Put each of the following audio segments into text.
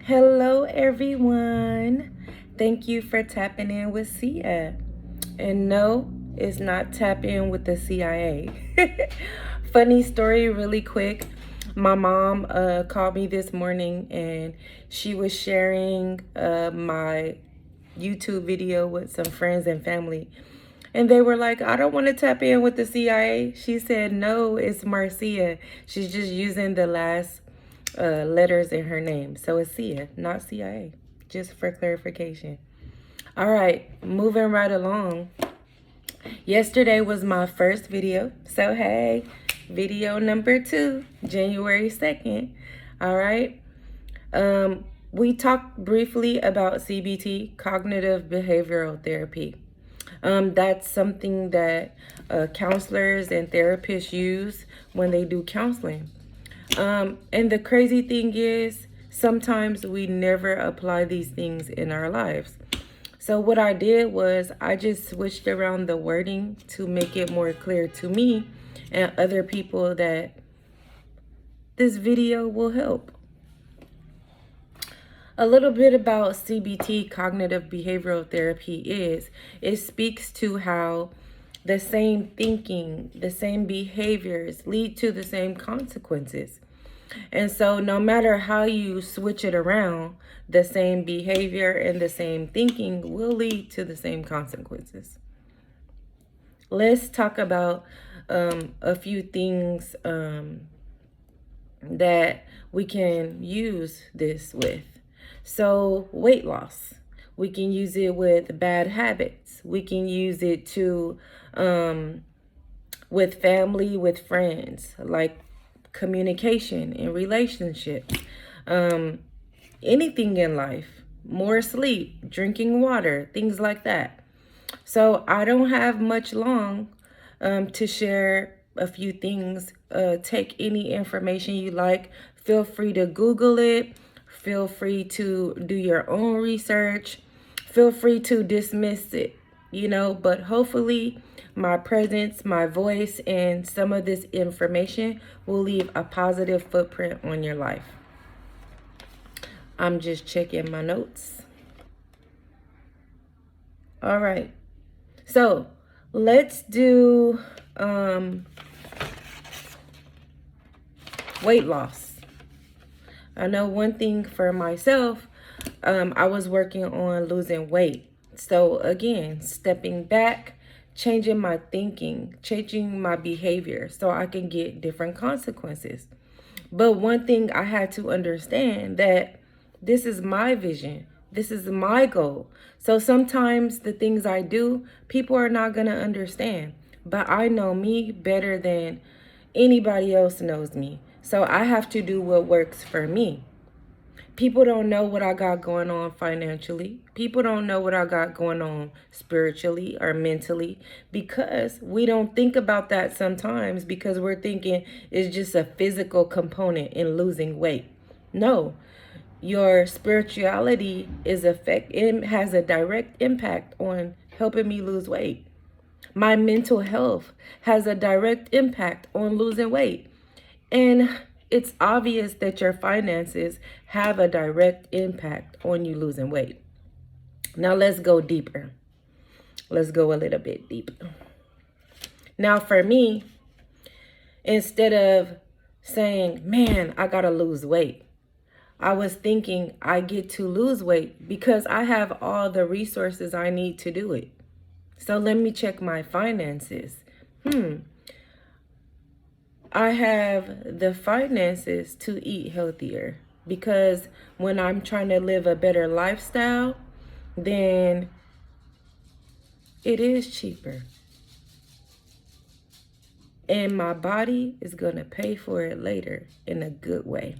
Hello, everyone. Thank you for tapping in with Sia. And no, it's not tap in with the CIA. Funny story, really quick. My mom called me this morning and she was sharing my YouTube video with some friends and family. And they were like, I don't want to tap in with the CIA. She said, no, it's Marcia. She's just using the last letters in her name. So it's Sia, not CIA, just for clarification. All right, moving right along. Yesterday was my first video. So, hey, video number 2, January 2nd. All right. We talked briefly about CBT, cognitive behavioral therapy. That's something that counselors and therapists use when they do counseling. And the crazy thing is, sometimes we never apply these things in our lives. So what I did was I just switched around the wording to make it more clear to me and other people that this video will help. A little bit about CBT, cognitive behavioral therapy, is it speaks to how the same thinking, the same behaviors lead to the same consequences. And so no matter how you switch it around, the same behavior and the same thinking will lead to the same consequences. Let's talk about a few things that we can use this with. So weight loss, we can use it with bad habits. We can use it to with family, with friends, like communication and relationships, anything in life, more sleep, drinking water, things like that. So I don't have much long to share a few things. Take any information you like. Feel free to Google it. Feel free to do your own research. Feel free to dismiss it, but hopefully my presence, my voice, and some of this information will leave a positive footprint on your life. I'm just checking my notes. All right. So let's do weight loss. I know one thing for myself, I was working on losing weight. So again, stepping back, changing my thinking, changing my behavior so I can get different consequences. But one thing I had to understand that this is my vision. This is my goal. So sometimes the things I do, people are not going to understand. But I know me better than anybody else knows me. So I have to do what works for me. People don't know what I got going on financially. People don't know what I got going on spiritually or mentally, because we don't think about that sometimes, because we're thinking it's just a physical component in losing weight. No, your spirituality it has a direct impact on helping me lose weight. My mental health has a direct impact on losing weight. And it's obvious that your finances have a direct impact on you losing weight. Now let's go deeper. Let's go a little bit deeper. Now for me, instead of saying, man, I gotta lose weight, I was thinking I get to lose weight because I have all the resources I need to do it. So let me check my finances. I have the finances to eat healthier, because when I'm trying to live a better lifestyle, then it is cheaper. And my body is going to pay for it later in a good way.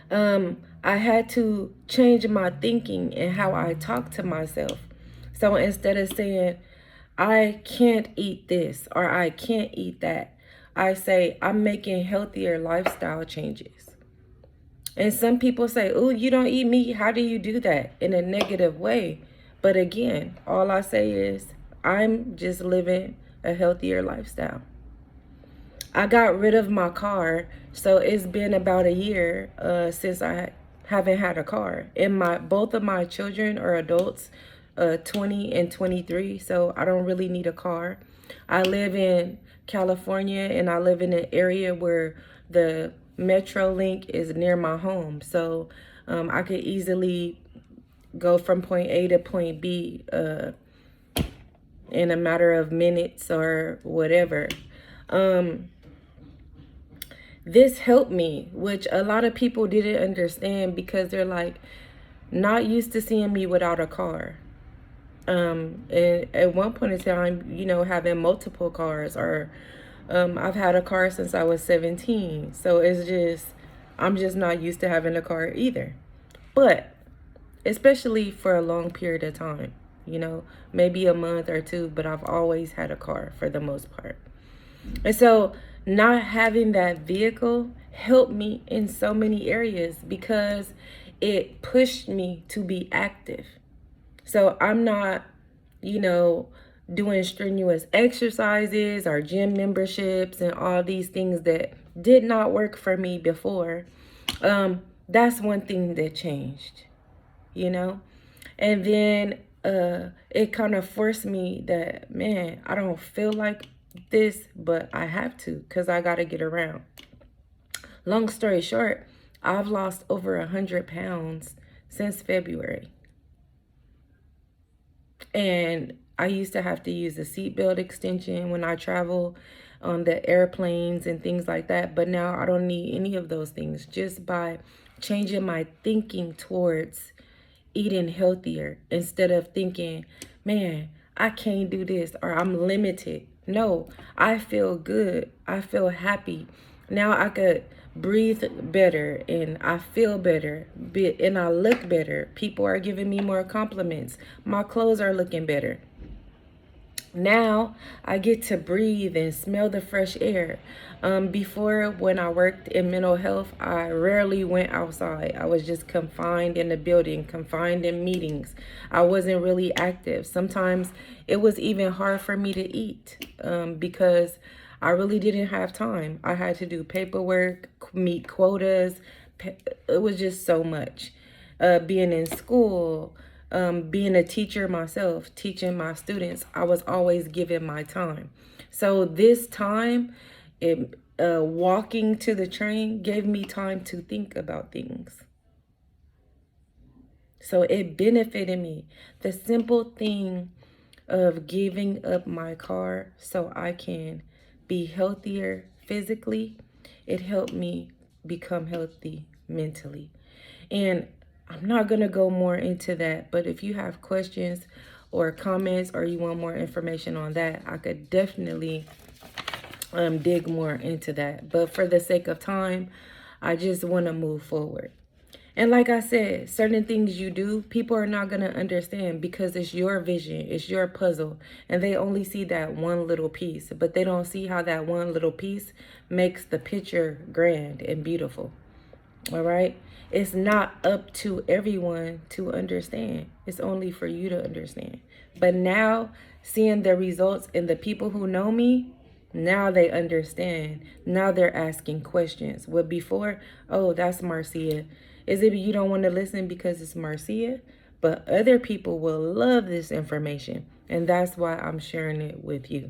I had to change my thinking and how I talk to myself. So instead of saying, I can't eat this or I can't eat that, I say, I'm making healthier lifestyle changes. And some people say, oh, you don't eat meat. How do you do that? In a negative way. But again, all I say is, I'm just living a healthier lifestyle. I got rid of my car. So it's been about a year since I haven't had a car. And both of my children are adults, 20 and 23, so I don't really need a car. I live in California, and I live in an area where the Metro Link is near my home. So I could easily go from point A to point B in a matter of minutes or whatever. This helped me, which a lot of people didn't understand because they're like not used to seeing me without a car. And at one point in time, you know, having multiple cars, or I've had a car since I was 17. So it's just, I'm just not used to having a car either. But especially for a long period of time, you know, maybe a month or two, but I've always had a car for the most part. And so not having that vehicle helped me in so many areas because it pushed me to be active. So I'm not, you know, doing strenuous exercises or gym memberships and all these things that did not work for me before. That's one thing that changed, you know? And then it kind of forced me that, man, I don't feel like this, but I have to because I got to get around. Long story short, I've lost over 100 pounds since February. And I used to have to use a seatbelt extension when I travel on the airplanes and things like that. But now I don't need any of those things just by changing my thinking towards eating healthier instead of thinking, man, I can't do this or I'm limited. No, I feel good. I feel happy. Now I could breathe better and I feel better and I look better. People are giving me more compliments. My clothes are looking better. Now I get to breathe and smell the fresh air. Before, when I worked in mental health, I rarely went outside. I was just confined in the building, confined in meetings. I wasn't really active. Sometimes it was even hard for me to eat because I really didn't have time. I had to do paperwork, meet quotas. It was just so much. Being in school, being a teacher myself, teaching my students, I was always given my time. So this time, walking to the train gave me time to think about things. So it benefited me. The simple thing of giving up my car so I can be healthier physically, it helped me become healthy mentally. And I'm not going to go more into that, but if you have questions or comments or you want more information on that, I could definitely dig more into that. But for the sake of time, I just want to move forward. And like I said, certain things you do, people are not going to understand because it's your vision, it's your puzzle, and they only see that one little piece, but they don't see how that one little piece makes the picture grand and beautiful. All right? It's not up to everyone to understand. It's only for you to understand. But now, seeing the results in the people who know me, now they understand. Now they're asking questions. Well, before, oh, that's Marcia. Is it you don't want to listen because it's Marcia? But other people will love this information. And that's why I'm sharing it with you.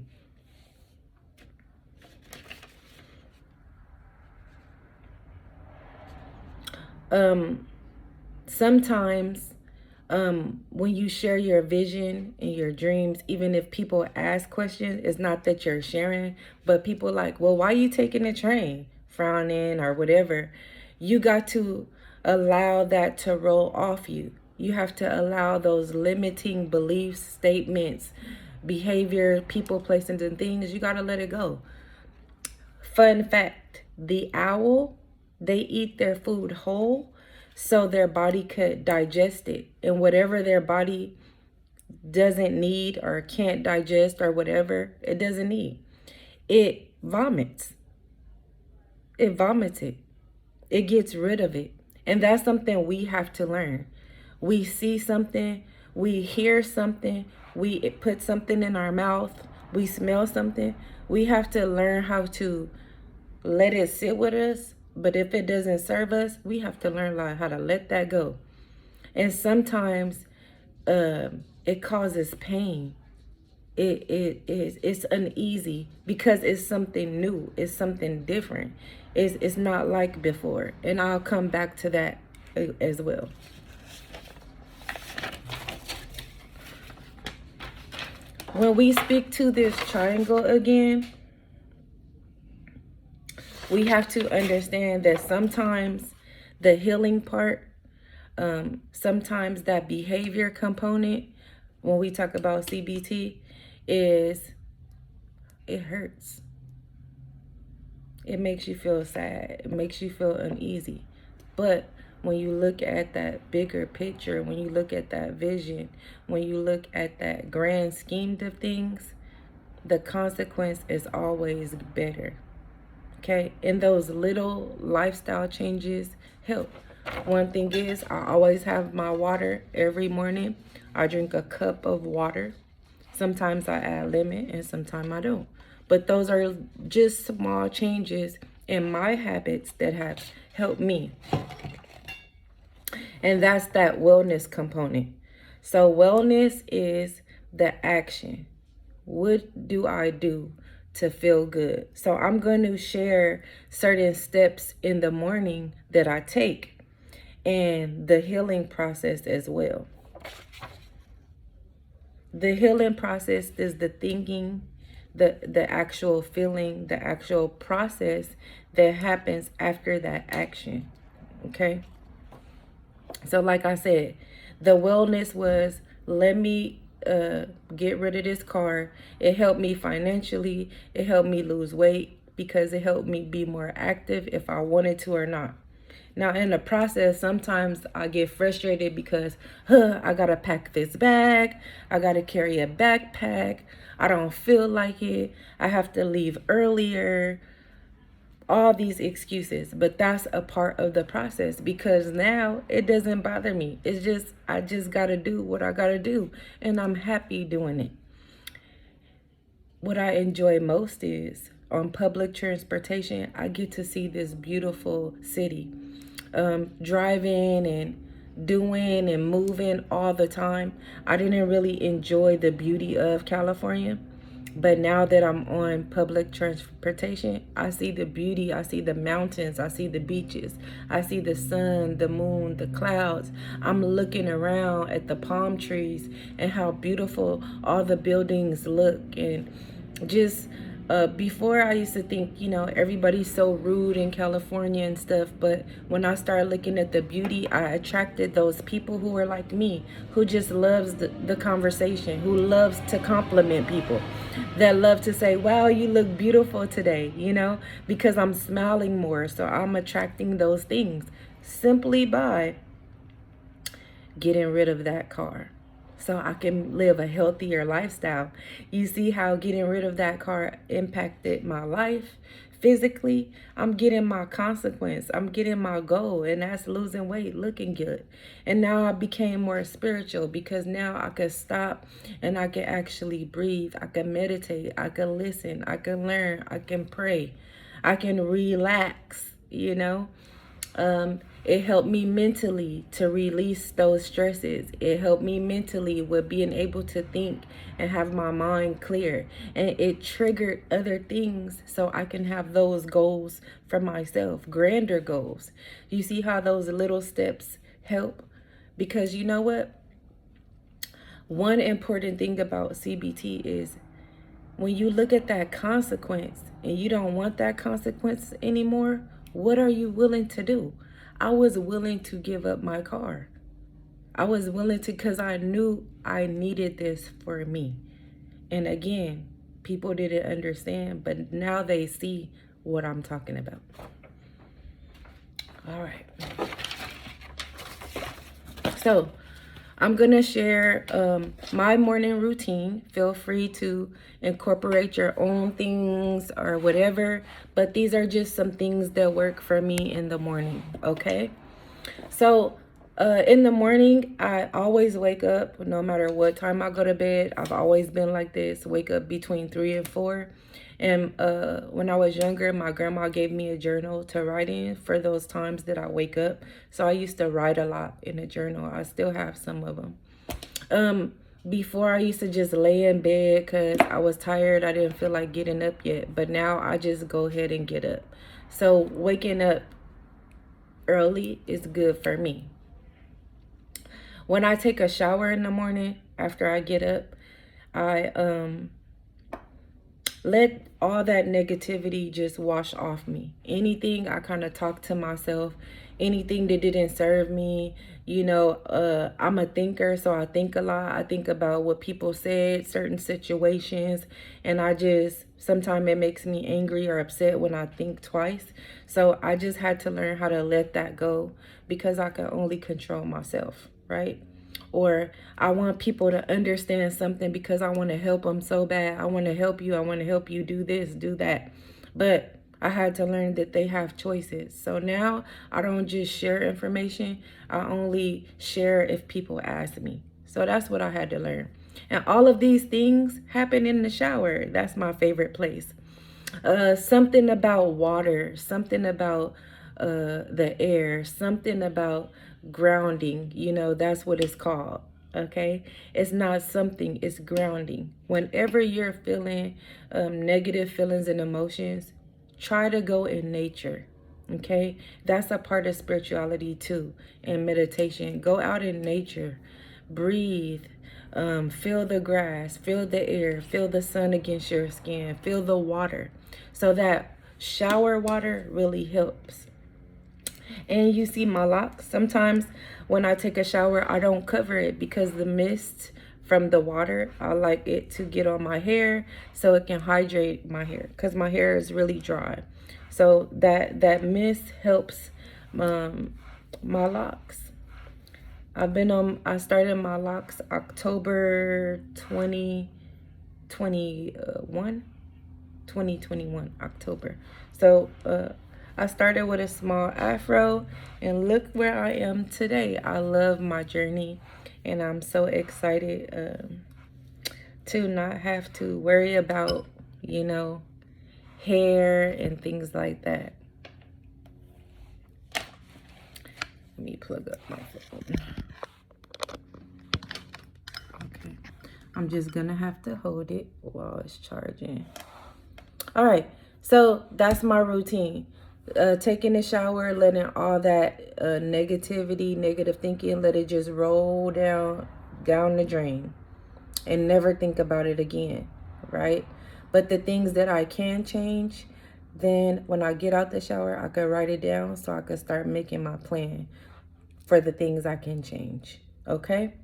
Sometimes when you share your vision and your dreams, even if people ask questions, it's not that you're sharing, but people like, well, why are you taking the train? Frowning or whatever. You got to allow that to roll off you. You have to allow those limiting beliefs, statements, behavior, people, places, and things. You got to let it go. Fun fact, the owl, they eat their food whole so their body could digest it. And whatever their body doesn't need or can't digest or whatever, it doesn't need, it vomits. It vomits it. It gets rid of it. And that's something we have to learn. We see something, we hear something, we put something in our mouth, we smell something. We have to learn how to let it sit with us But if it doesn't serve us, we have to learn like how to let that go. And sometimes it causes pain. It's uneasy because it's something new. It's something different. It's not like before. And I'll come back to that as well. When we speak to this triangle again, we have to understand that sometimes the healing part, sometimes that behavior component, when we talk about CBT, is it hurts. It makes you feel sad. It makes you feel uneasy. But when you look at that bigger picture, when you look at that vision, when you look at that grand scheme of things, the consequence is always better. Okay? And those little lifestyle changes help. One thing is, I always have my water every morning. I drink a cup of water. Sometimes I add lemon and sometimes I don't. But those are just small changes in my habits that have helped me. And that's that wellness component. So wellness is the action. What do I do to feel good? So I'm going to share certain steps in the morning that I take and the healing process as well. The healing process is the thinking, the actual feeling, the actual process that happens after that action. Okay? So like I said, the wellness was, let me get rid of this car. It helped me financially. It helped me lose weight because it helped me be more active if I wanted to or not. Now, in the process, sometimes I get frustrated because, I got to pack this bag. I got to carry a backpack. I don't feel like it. I have to leave earlier. All these excuses, but that's a part of the process because now it doesn't bother me. It's just, I just got to do what I got to do, and I'm happy doing it. What I enjoy most is on public transportation, I get to see this beautiful city. Driving and doing and moving all the time, I didn't really enjoy the beauty of California. But now that I'm on public transportation, I see the beauty. I see the mountains. I see the beaches. I see the sun, the moon, the clouds. I'm looking around at the palm trees and how beautiful all the buildings look. And just before I used to think, everybody's so rude in California and stuff. But when I started looking at the beauty, I attracted those people who are like me, who just loves the conversation, who loves to compliment people, that love to say, wow, you look beautiful today, because I'm smiling more. So I'm attracting those things simply by getting rid of that car, so I can live a healthier lifestyle. You see how getting rid of that car impacted my life physically? I'm getting my consequence. I'm getting my goal, and that's losing weight, looking good. And now I became more spiritual because now I can stop and I can actually breathe. I can meditate. I can listen. I can learn. I can pray. I can relax, It helped me mentally to release those stresses. It helped me mentally with being able to think and have my mind clear. And it triggered other things so I can have those goals for myself, grander goals. You see how those little steps help? Because you know what? One important thing about CBT is when you look at that consequence and you don't want that consequence anymore, what are you willing to do? I was willing to give up my car. I was willing to, because I knew I needed this for me. And again, people didn't understand, but now they see what I'm talking about. All right. So I'm going to share my morning routine. Feel free to incorporate your own things or whatever. But these are just some things that work for me in the morning. Okay. So in the morning, I always wake up no matter what time I go to bed. I've always been like this. Wake up between 3 and 4. And when I was younger, my grandma gave me a journal to write in for those times that I wake up. So I used to write a lot in a journal. I still have some of them. Before, I used to just lay in bed because I was tired. I didn't feel like getting up yet. But now I just go ahead and get up. So waking up early is good for me. When I take a shower in the morning after I get up, I let all that negativity just wash off me. Anything I kind of talk to myself, anything that didn't serve me, I'm a thinker, so I think a lot. I think about what people said, certain situations, and sometimes it makes me angry or upset when I think twice. So I just had to learn how to let that go because I can only control myself, right? Or I want people to understand something because I want to help them so bad. I want to help you. I want to help you do this, do that. But I had to learn that they have choices. So now I don't just share information. I only share if people ask me. So that's what I had to learn. And all of these things happen in the shower. That's my favorite place. Something about water, something about the air, something about grounding, that's what it's called. Okay, it's not something, it's grounding. Whenever you're feeling negative feelings and emotions, try to go in nature. Okay, that's a part of spirituality too, and meditation. Go out in nature, breathe, feel the grass, feel the air, feel the sun against your skin, feel the water. So that shower water really helps. And you see my locks. Sometimes when I take a shower, I don't cover it because the mist from the water, I like it to get on my hair so it can hydrate my hair because my hair is really dry. So that mist helps my locks. I started my locks October 2021, October. So I started with a small afro and look where I am today. I love my journey and I'm so excited to not have to worry about, hair and things like that. Let me plug up my phone. Okay. I'm just gonna have to hold it while it's charging. All right, so that's my routine. Taking a shower, letting all that negativity, negative thinking, let it just roll down the drain and never think about it again, right? But the things that I can change, then when I get out the shower, I could write it down so I could start making my plan for the things I can change, okay?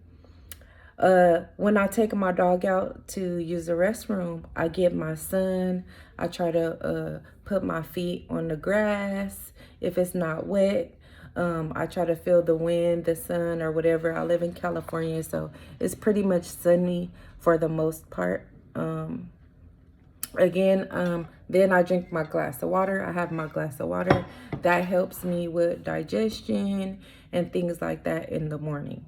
When I take my dog out to use the restroom, I get my son. I try to put my feet on the grass if it's not wet. I try to feel the wind, the sun, or whatever. I live in California, so it's pretty much sunny for the most part. Then I drink my glass of water. I have my glass of water. That helps me with digestion and things like that in the morning.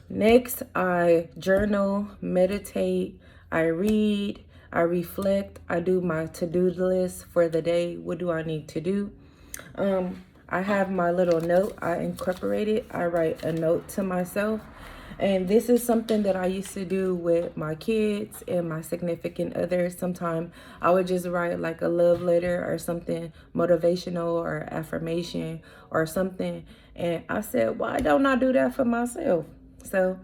Next, I journal, meditate, I read, I reflect, I do my to-do list for the day. What do I need to do? I have my little note. I incorporate it. I write a note to myself. And this is something that I used to do with my kids and my significant others. Sometimes I would just write like a love letter or something motivational or affirmation or something. And I said, why don't I do that for myself? So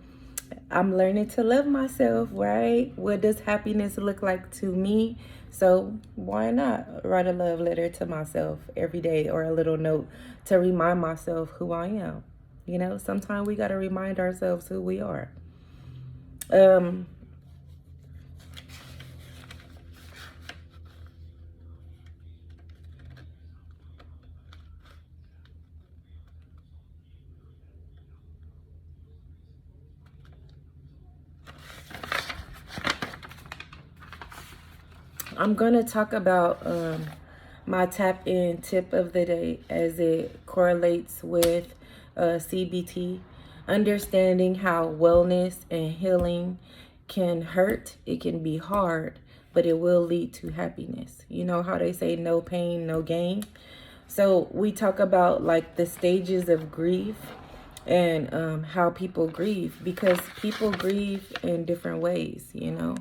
I'm learning to love myself, right? What does happiness look like to me? So why not write a love letter to myself every day or a little note to remind myself who I am? Sometimes we got to remind ourselves who we are. I'm going to talk about my tap in tip of the day as it correlates with CBT. Understanding how wellness and healing can hurt. It can be hard, but it will lead to happiness. You know how they say no pain, no gain? So we talk about like the stages of grief and how people grieve, because people grieve in different ways, you know.